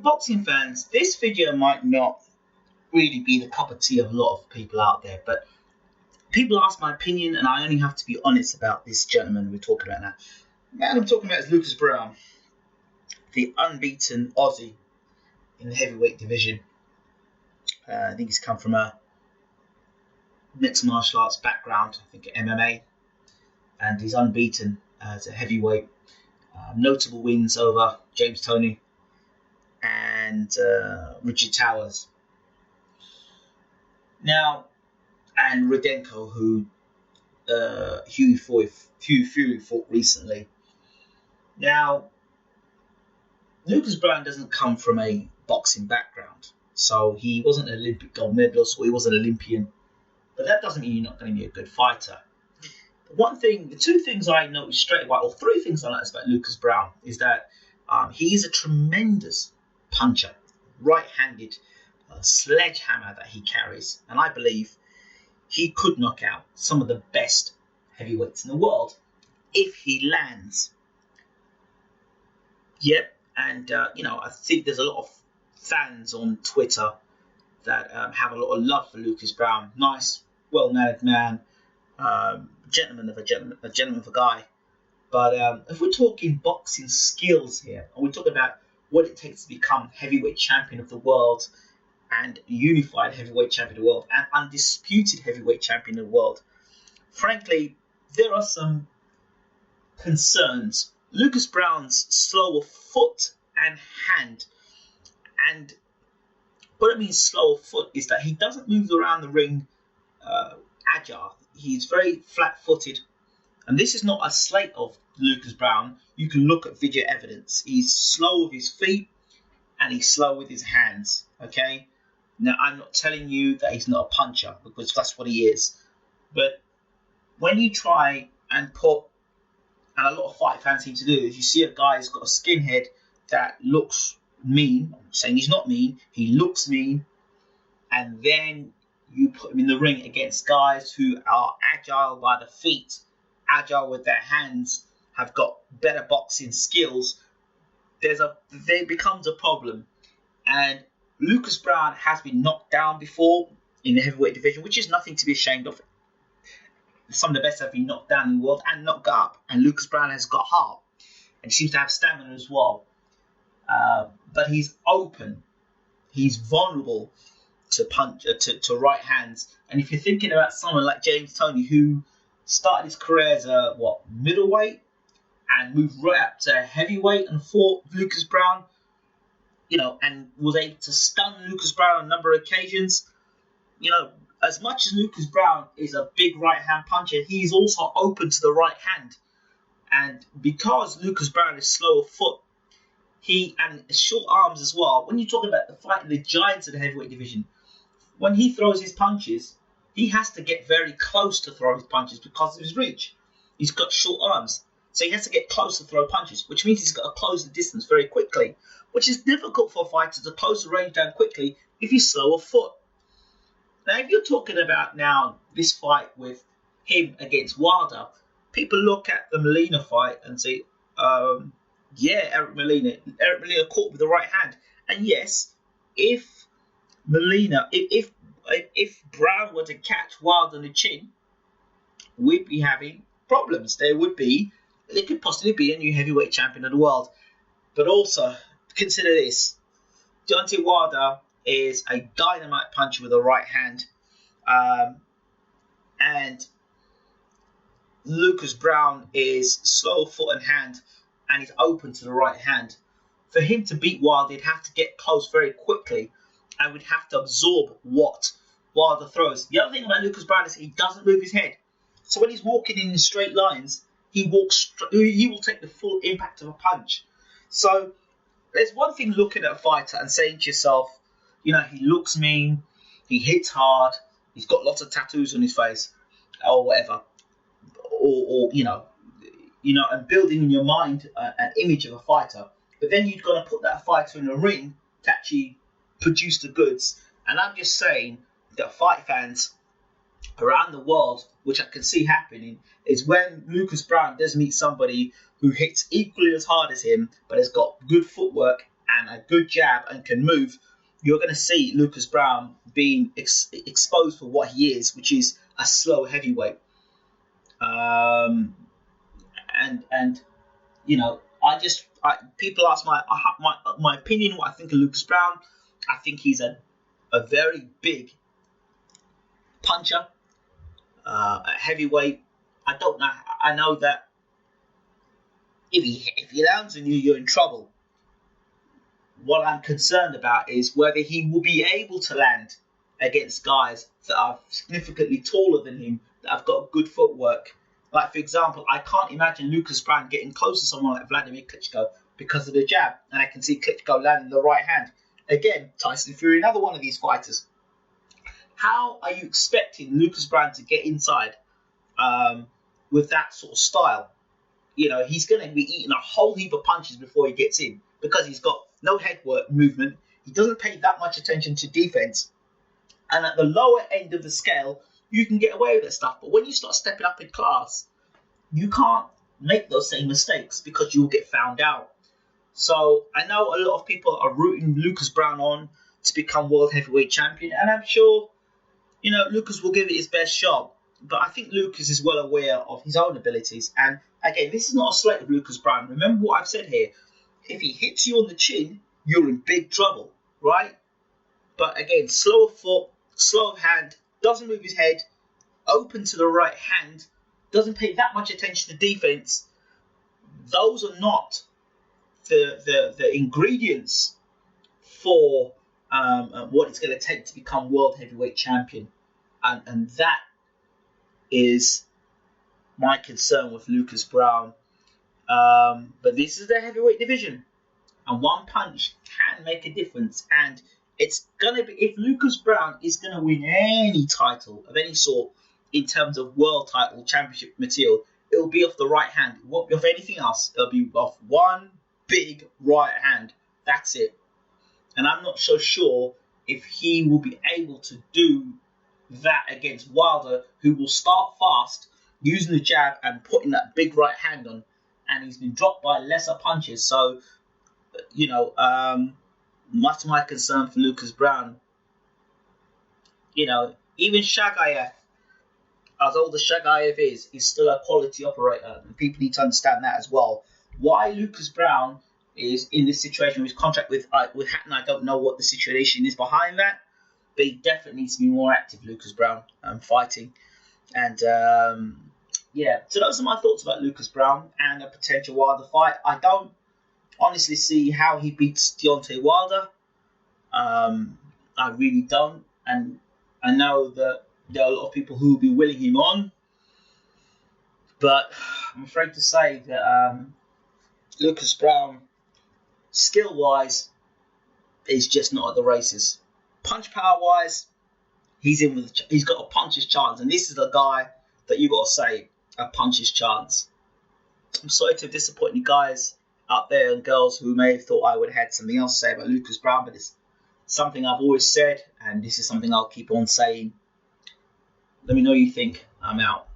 Boxing fans, this video might not really be the cup of tea of a lot of people out there, but people ask my opinion, and I only have to be honest about this gentleman we're talking about now. The man I'm talking about is Lucas Browne, the unbeaten Aussie in the heavyweight division. I think he's come from a mixed martial arts background, I think MMA, and he's unbeaten as a heavyweight. Notable wins over James Toney and Richard Towers. Now, and Rudenko, who Hugh Fury fought recently. Now, Lucas Browne doesn't come from a boxing background, so he wasn't an Olympic gold medalist, or he was an Olympian, but that doesn't mean you're not going to be a good fighter. The two things I noticed straight away, or three things I noticed about Lucas Browne, is that he is a tremendous puncher, right-handed sledgehammer that he carries, and I believe he could knock out some of the best heavyweights in the world if he lands. Yep, and I think there's a lot of fans on Twitter that have a lot of love for Lucas Browne. Nice, well-mannered man, gentleman of a guy. But if we're talking boxing skills here, and we're talking about what it takes to become heavyweight champion of the world, and unified heavyweight champion of the world, and undisputed heavyweight champion of the world, frankly, there are some concerns. Lucas Browne's slower foot and hand, and what I mean slower foot is that he doesn't move around the ring agile. He's very flat-footed, and this is not a slate of Lucas Browne. You can look at video evidence. He's slow with his feet, and he's slow with his hands, okay? Now, I'm not telling you that he's not a puncher, because that's what he is. But when you try and put, and a lot of fight fans seem to do, is you see a guy who's got a skinhead that looks mean. I'm saying he's not mean. He looks mean. And then you put him in the ring against guys who are agile by the feet, agile with their hands, have got better boxing skills. There becomes a problem. And Lucas Browne has been knocked down before in the heavyweight division, which is nothing to be ashamed of. Some of the best have been knocked down in the world and knocked up. And Lucas Browne has got heart and seems to have stamina as well. But he's open. He's vulnerable to punch, to right hands. And if you're thinking about someone like James Toney, who started his career as a middleweight and moved right up to heavyweight and fought Lucas Browne, and was able to stun Lucas Browne on a number of occasions. As much as Lucas Browne is a big right-hand puncher, he's also open to the right hand. And because Lucas Browne is slow of foot, and short arms as well, when you're talking about the fighting the giants of the heavyweight division, when he throws his punches, he has to get very close to throw his punches because of his reach. He's got short arms. So he has to get close to throw punches, which means he's got to close the distance very quickly, which is difficult for a fighter to close the range down quickly if he's slow of foot. Now, if you're talking about now this fight with him against Wilder, people look at the Molina fight and say, Eric Molina caught with the right hand. And yes, if Browne were to catch Wilder on the chin, we'd be having problems. There could possibly be a new heavyweight champion of the world. But also, consider this. Deontay Wilder is a dynamite puncher with a right hand. And Lucas Browne is slow foot and hand, and he's open to the right hand. For him to beat Wilder, he'd have to get close very quickly, and we'd have to absorb what Wilder throws. The other thing about Lucas Browne is he doesn't move his head. So when he's walking in straight lines, he will take the full impact of a punch. So there's one thing looking at a fighter and saying to yourself, he looks mean, he hits hard, he's got lots of tattoos on his face, or whatever, or and building in your mind an image of a fighter. But then you've got to put that fighter in a ring to actually produce the goods. And I'm just saying that fight fans around the world, which I can see happening, is when Lucas Browne does meet somebody who hits equally as hard as him, but has got good footwork and a good jab and can move, you're going to see Lucas Browne being exposed for what he is, which is a slow heavyweight. And you know, people ask my opinion, what I think of Lucas Browne. I think he's a very big puncher, a heavyweight. I don't know. I know that if he lands on you, you're in trouble. What I'm concerned about is whether he will be able to land against guys that are significantly taller than him, that have got good footwork. Like, for example, I can't imagine Lucas Browne getting close to someone like Vladimir Klitschko because of the jab, and I can see Klitschko landing the right hand. Again, Tyson Fury, another one of these fighters. How are you expecting Lucas Browne to get inside with that sort of style? You know, he's going to be eating a whole heap of punches before he gets in because he's got no head movement. He doesn't pay that much attention to defense. And at the lower end of the scale, you can get away with that stuff. But when you start stepping up in class, you can't make those same mistakes because you'll get found out. So I know a lot of people are rooting Lucas Browne on to become world heavyweight champion. And I'm sure, you know, Lucas will give it his best shot. But I think Lucas is well aware of his own abilities. And again, this is not a slight of Lucas Browne. Remember what I've said here. If he hits you on the chin, you're in big trouble, right? But again, slow of foot, slow of hand, doesn't move his head, open to the right hand, doesn't pay that much attention to defense. Those are not the ingredients for what it's going to take to become world heavyweight champion. And that is my concern with Lucas Browne. But this is the heavyweight division, and one punch can make a difference. And it's gonna be, if Lucas Browne is gonna win any title of any sort in terms of world title, championship material, it'll be off the right hand. It won't be off anything else. It'll be off one big right hand. That's it. And I'm not so sure if he will be able to do that against Wilder, who will start fast using the jab and putting that big right hand on. And he's been dropped by lesser punches. So, you know, that's my concern for Lucas Browne. You know, even Shagayev, as old as Shagayev is, he's still a quality operator. And people need to understand that as well. Why Lucas Browne is in this situation with his contract with Hatton, I don't know what the situation is behind that. But he definitely needs to be more active, Lucas Browne, fighting. And yeah, so those are my thoughts about Lucas Browne and a potential Wilder fight. I don't honestly see how he beats Deontay Wilder. I really don't. And I know that there are a lot of people who will be willing him on. But I'm afraid to say that Lucas Browne, skill-wise, is just not at the races. Punch power-wise, he's got a puncher's chance. And this is a guy that you got to say, a puncher's chance. I'm sorry to disappoint you guys out there and girls who may have thought I would have had something else to say about Lucas Browne, but it's something I've always said, and this is something I'll keep on saying. Let me know what you think. I'm out.